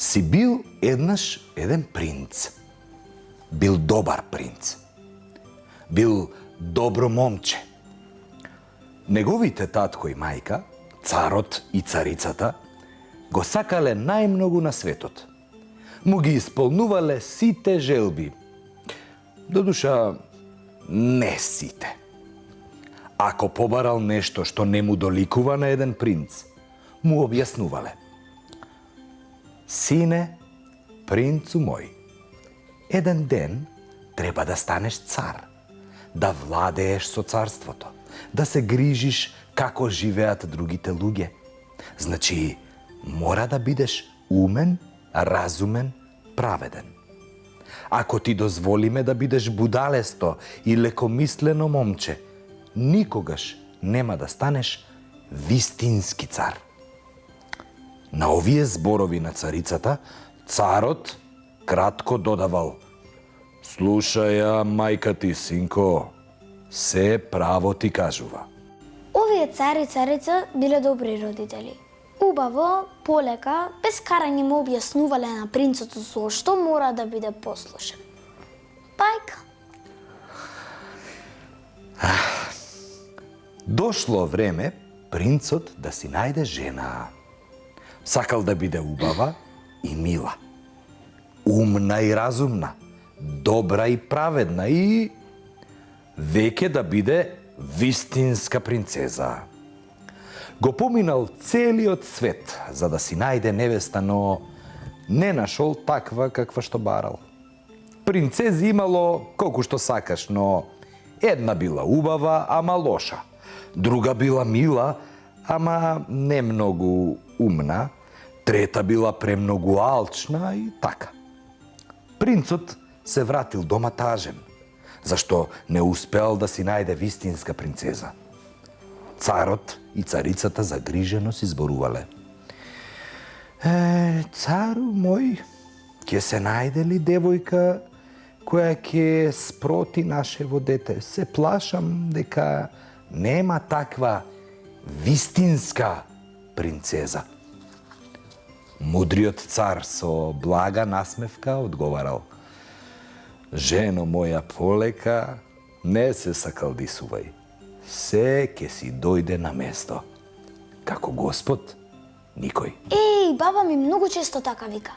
Си бил еднаш еден принц. Бил добар принц. Бил добро момче. Неговите татко и мајка, царот и царицата, го сакале најмногу на светот. Му ги исполнувале сите желби. Додуша, не сите. Ако побарал нешто што не му доликува на еден принц, му објаснувале. Сине, принцу мој, еден ден треба да станеш цар, да владееш со царството, да се грижиш како живеат другите луѓе. Значи, мора да бидеш умен, разумен, праведен. Ако ти дозволиме да бидеш будалесто и лекомислено момче, никогаш нема да станеш вистински цар. На овие зборови на царицата, царот кратко додавал: слушај ја, мајка ти, синко, се право ти кажува. Овие цар и царица биле добри родители. Убаво, полека, без карање му објаснувале на принцот зошто мора да биде послушен. Пајка. Дошло време принцот да си најде жена. Сакал да биде убава и мила, умна и разумна, добра и праведна и веќе да биде вистинска принцеза. Го поминал целиот свет за да си најде невеста, но не нашол таква каква што барал. Принцези имало колку што сакаш, но една била убава, ама лоша. Друга била мила, ама не многу умна. Трета била премногу алчна и така. Принцот се вратил дома тажен, зашто не успеал да си најде вистинска принцеза. Царот и царицата загрижено си зборувале. Цару мој, ќе се најде ли девојка која ќе спроти нашево дете? Се плашам дека нема таква вистинска принцеза. Мудриот цар со блага насмевка одговарал: жено моја полека, не се сакалдисувај. Се ќе си дојде на место. Како Господ, никој. Еј, баба ми многу често така вика.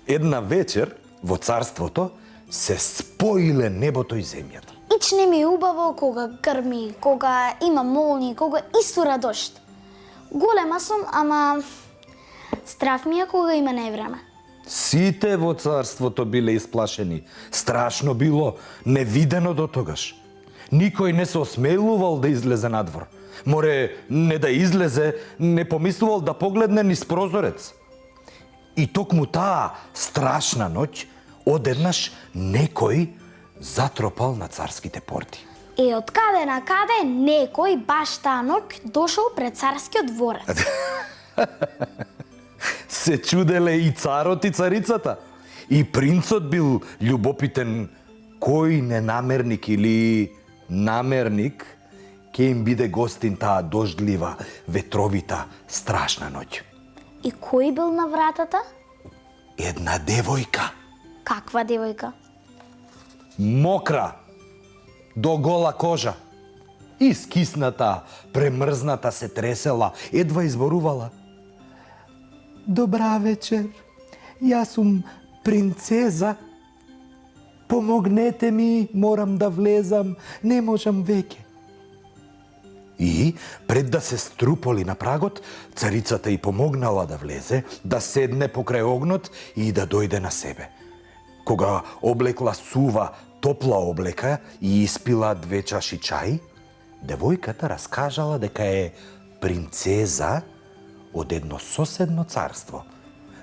Една вечер во царството се споиле небото и земјата. Ич не ми е убаво кога грми, кога има молни, кога истура дожд. Голема сум, ама страф ми е кога има невреме. Сите во царството биле исплашени. Страшно било, невидено до тогаш. Никој не се осмелувал да излезе надвор. Море не да излезе, не помислувал да погледне низ прозорец. И токму таа страшна ноќ, одеднаш некој затропал на царските порти. И од каде на каде некој баш таа ноќ дошол пред царскиот дворец. Се чуделе и царот и царицата. И принцот бил љубопитен кој ненамерник или намерник ќе им биде гостин таа дождлива, ветровита, страшна ноќ. И кој бил на вратата? Една девојка. Каква девојка? Мокра, до гола кожа. Искисната, премрзната се тресела, едва изборувала: добра вечер, јас сум принцеза. Помогнете ми, морам да влезам, не можам веќе. И, пред да се струполи на прагот, царицата и помогнала да влезе, да седне покрај огнот и да дојде на себе. Кога облекла сува, топла облека и испила 2 чаши чај, девојката раскажала дека е принцеза од едно соседно царство.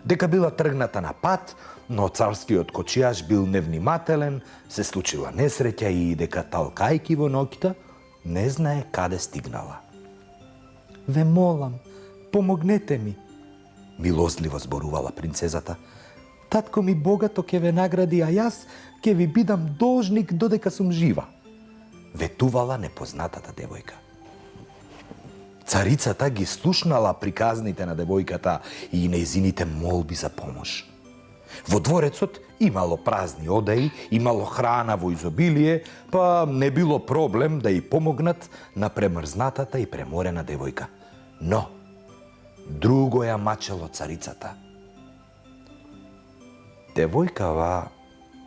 Дека била тргната на пат, но царскиот кочијаш бил невнимателен, се случила несреќа и дека талкајки во ноќта, не знае каде стигнала. Ве молам, помогнете ми, милозливо зборувала принцезата. Татко ми богато ќе ве награди, а јас ќе ви бидам должник додека сум жива, ветувала непознатата девојка. Царицата ги слушнала приказните на девојката и нејзините молби за помош. Во дворецот имало празни одеи, имало храна во изобилие, па не било проблем да ја помогнат на премрзнатата и преморена девојка. Но, друго ја мачело царицата. Девојкава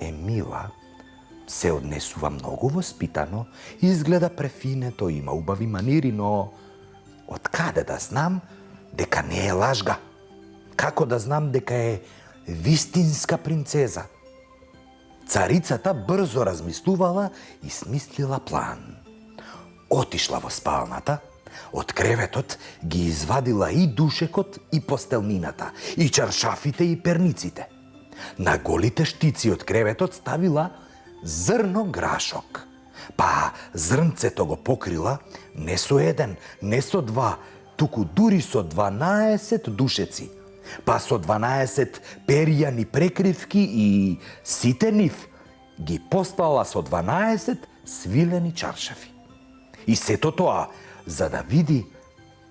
Емила се однесува многу воспитано, изгледа префинето, има убави манири, но од каде да знам дека не е лажга? Како да знам дека е вистинска принцеза? Царицата брзо размислувала и смислила план. Отишла во спалната, од креветот ги извадила и душекот и постелнината, и чаршафите и перниците. На голите штици од креветот ставила зрно грашок. Па зрнцето го покрила не со еден, не со два, туку дури со 12 душеци. Па со 12 перјани прекривки и сите нив ги послала со 12 свилени чаршафи. И сето тоа за да види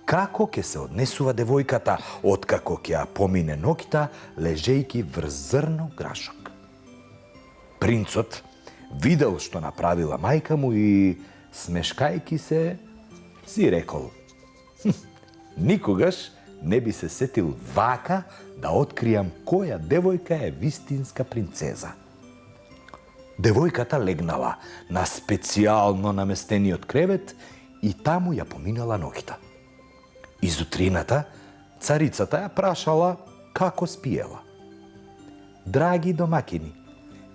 како ќе се однесува девојката откако ќе ја помине ноќта лежејки врз зрно грашок. Принцот видел што направила мајка му и смешкајки се си рекол: никогаш не би се сетил вака да откријам која девојка е вистинска принцеза. Девојката легнала на специјално наместениот кревет и таму ја поминала ноќта. Изутрината царицата ја прашала како спиела. Драги домакини,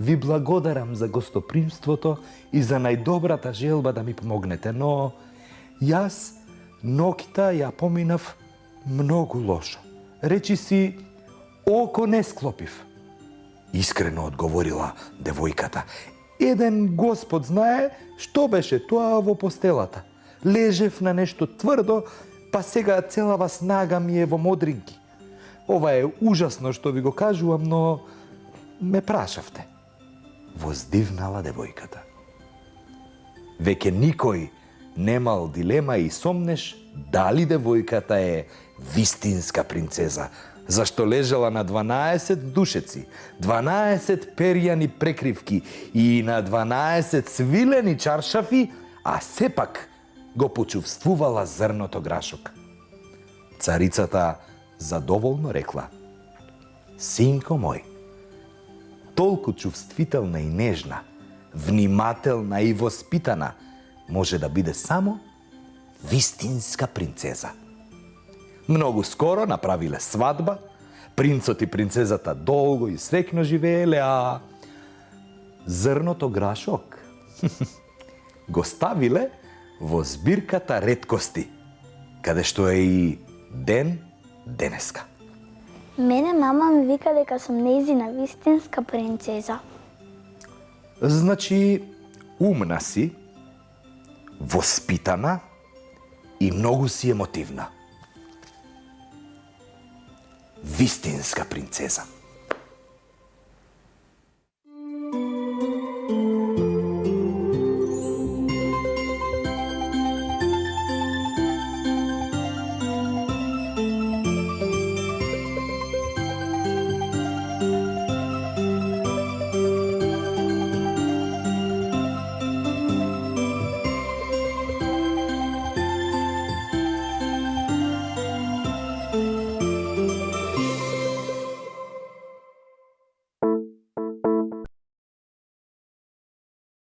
ви благодарам за гостопримството и за најдобрата желба да ми помогнете, но јас ноќта ја поминав многу лошо. Речи си, око не склопив. Искрено одговорила девојката. Еден Господ знае што беше тоа во постелата. Лежев на нешто тврдо, па сега целава снага ми е во модринки. Ова е ужасно што ви го кажувам, но ме прашавте. Воздивнала девојката. Веќе никој немал дилема и сомнеш дали девојката е вистинска принцеза, зашто лежала на 12 душеци, 12 перјани прекривки и на 12 свилени чаршафи, а сепак го почувствувала зрното грашок. Царицата задоволно рекла: синко мој, толку чувствителна и нежна, внимателна и воспитана може да биде само вистинска принцеза. Многу скоро направиле свадба, принцот и принцезата долго и среќно живееле, а зрното грашок го ставиле во збирката реткости, каде што е и ден денеска. Мене мама ми вика дека сум нејзина вистинска принцеза. Значи, умна си, воспитана и многу си емотивна. Вистинска принцеза.